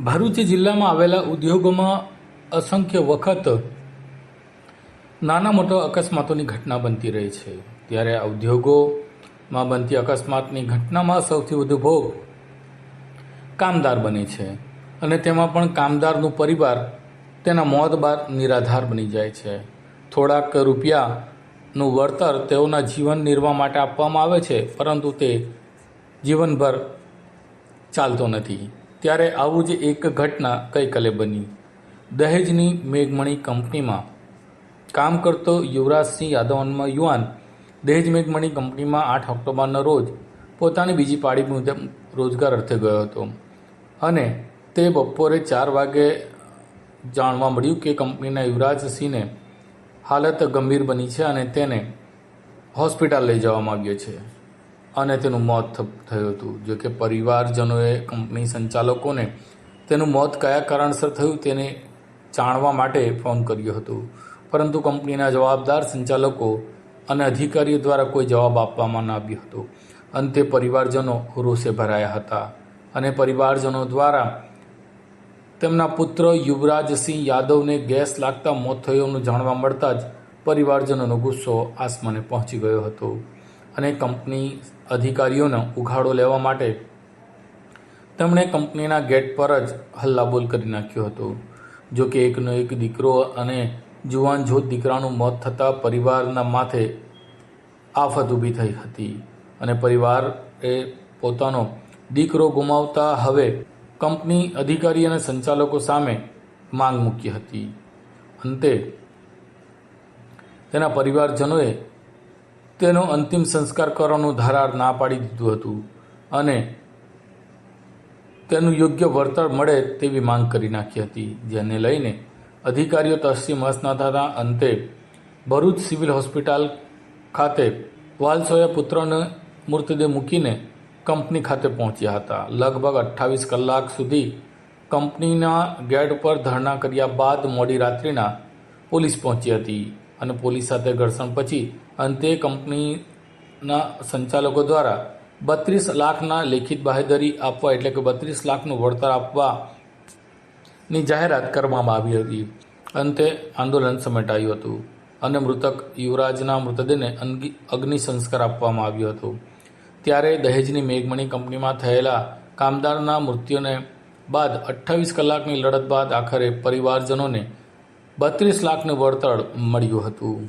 ભરૂચ જિલ્લામાં આવેલા ઉદ્યોગોમાં અસંખ્ય વખત નાના મોટા અકસ્માતોની ઘટના બનતી રહી છે. ત્યારે આ ઉદ્યોગોમાં બનતી અકસ્માતની ઘટનામાં સૌથી વધુ ભોગ કામદાર બને છે અને તેમાં પણ કામદારનું પરિવાર તેના મોત બાદ નિરાધાર બની જાય છે. થોડાક રૂપિયાનું વળતર તેઓના જીવન નિર્વાહ માટે આપવામાં આવે છે, પરંતુ તે જીવનભર ચાલતો નથી. ત્યારે આવું જ એક ઘટના ગઈકાલે બની. દહેજની મેઘમણી કંપનીમાં કામ કરતો યુવરાજસિંહ યાદવ નામનો યુવાન દહેજ મેઘમણી કંપનીમાં 8 ઓક્ટોબરના રોજ પોતાની બીજી પાળી મુજબ રોજગાર અર્થે ગયો હતો અને તે બપોરે 4 વાગે જાણવા મળ્યું કે કંપનીના યુવરાજસિંહને હાલત ગંભીર બની છે અને તેને હોસ્પિટલ લઈ જવામાં આવ્યો છે અને તેનું મોત થયું હતું. જો કે પરિવારજનોએ કંપની સંચાલકોને તેનું મોત કયા કારણસર થયું તેને જાણવા માટે ફોન કર્યો હતો, પરંતુ કંપનીના જવાબદાર સંચાલકો અને અધિકારીઓ દ્વારા કોઈ જવાબ આપવામાં ન આવ્યો હતો. અંતે પરિવારજનો રોષે ભરાયા હતા અને પરિવારજનો દ્વારા તેમના પુત્ર યુવરાજસિંહ યાદવને ગેસ લાગતા મોત થયું જાણવા મળતા જ પરિવારજનોનો ગુસ્સો આસમાને પહોંચી ગયો હતો અને કંપની અધિકારીઓનો ઉઘાડો લેવા માટે તેમણે કંપનીના ગેટ પર જ હલ્લાબોલ કરી નાખ્યો હતો. જો કે એકનો એક દીકરો અને જુવાન જોત દીકરાનું મોત થતાં પરિવારના માથે આફત ઊભી થઈ હતી અને પરિવારે પોતાનો દીકરો ગુમાવતા હવે કંપની અધિકારી અને સંચાલકો સામે માંગ મૂકી હતી. અંતે તેના પરિવારજનોએ તેનો અંતિમ સંસ્કાર કરવાનું ધારાર ના પાડી દીધું હતું અને તેનું યોગ્ય વળતર મળે તેવી માંગ કરી નાખી હતી, જેને લઈને અધિકારીઓ તસ્થી મસ ન થતા અંતે ભરૂચ સિવિલ હોસ્પિટલ ખાતે વાલસોયા પુત્રને મૃતદેહ મૂકીને કંપની ખાતે પહોંચ્યા હતા. લગભગ 28 કલાક સુધી કંપનીના ગેટ પર ધરણા કર્યા બાદ મોડી રાત્રિના પોલીસ પહોંચી હતી અને પોલીસ સાથે ઘર્ષણ પછી અંતે કંપનીના સંચાલકો દ્વારા 32 લાખના લેખિત બાહેધરી આપવા એટલે કે 32 લાખનું વળતર આપવાની જાહેરાત કરવામાં આવી હતી. અંતે આંદોલન સમેટાયું હતું અને મૃતક યુવરાજના મૃતદેહને અગ્નિ સંસ્કાર આપવામાં આવ્યો હતો. ત્યારે દહેજની મેઘમણી કંપનીમાં થયેલા કામદારના મૃત્યુને બાદ 28 કલાકની લડત બાદ આખરે પરિવારજનોને 32 લાખનું વળતર મળ્યું હતું.